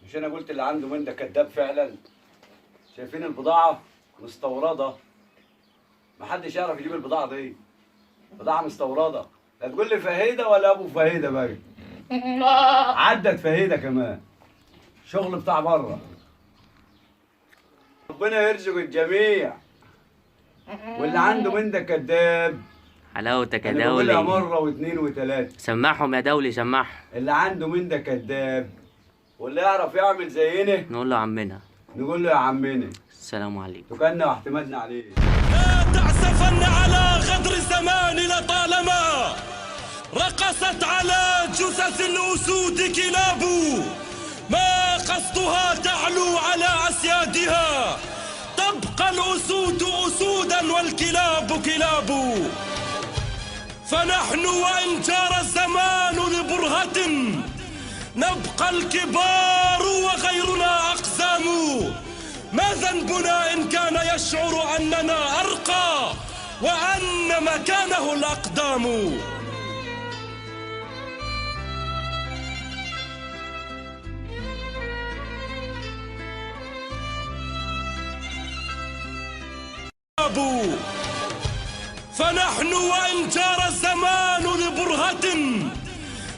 مش انا قلت اللي عنده من ده كذاب فعلا؟ شايفين البضاعه مستورده، محدش يعرف يجيب البضاعه دي، بضاعه مستورده. لا تقول لي فهيده ولا ابو فهيده بقى، عدت فهيده كمان، شغل بتاع بره. ربنا يرزق الجميع، واللي عنده من ده كذاب. حلاوتك يا انا بقولها دولي. مره واثنين وثلاثه، سمعهم يا دولي سمعهم. اللي عنده من ده كذاب، واللي يعرف يعمل زينا نقول له عمنا نقول له يا عمنا السلام عليكم. توكلنا واعتمدنا عليه. لا تعسفن على غدر الزمان لطالما رقصت على جثث الأسود كلاب، ما قصدها تعلو على أسيادها، تبقى الأسود أسودا والكلاب كلاب. فنحن وإن جار الزمان لبرهة نبقى الكبار وغيرنا أقزام. ما ذنبنا إن كان يشعر أننا أرقى وأن مكانه الأقدام. فنحن وإن جار الزمان لبرهة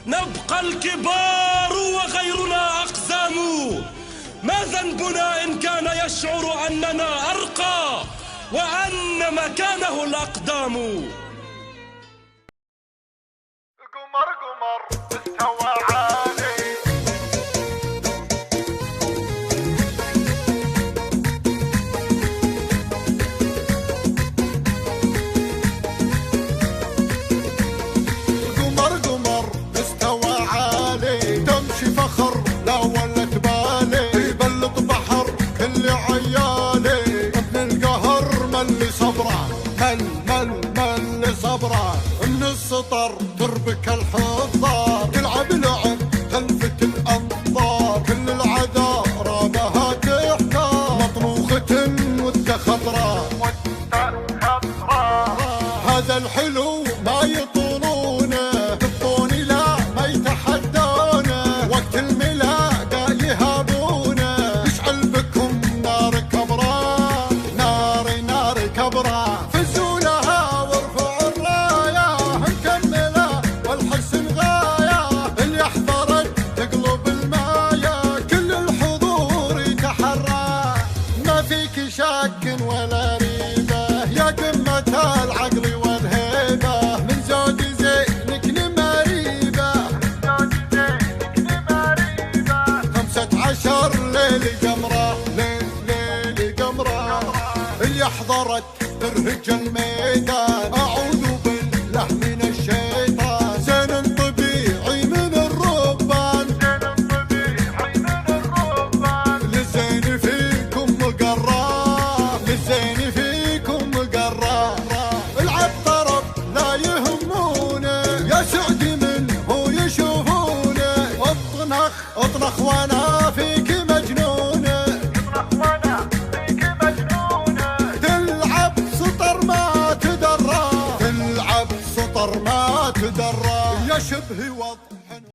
نبقى الكبار وغيرنا أقزام. ما ذنبنا إن كان يشعر أننا أرقى وأن مكانه الأقدام. قمر قمر استوى عالي، قمر قمر استوى عالي، تمشي فخر لا ولت بالي، يبلط بحر كل عيالي، ابن القهر مل صبره، مل صبره، من السطر تربك الحضار، تلعب لعب تلفت الانظار، كل العذارى بها تحتار، مطروخة وده خضراء، هذا الحلو ما يطولونه، تبطوني لا ما يتحدونه، وقت الملاقى يهابونه، يشعل بكم نار كبرى، نار كبرى، فزولها وارفعوا الرايه، مكمله والحسن غايه، اللي احضرت تقلب المايه، كل الحضور يتحرى، ما فيك شك ولا ريبه، يا قمه العقل والهيبه، من زود زينك نماريبه، 15 ليل قمره، ليل قمره، اللي حضرت ترهج الميدان، اعوذ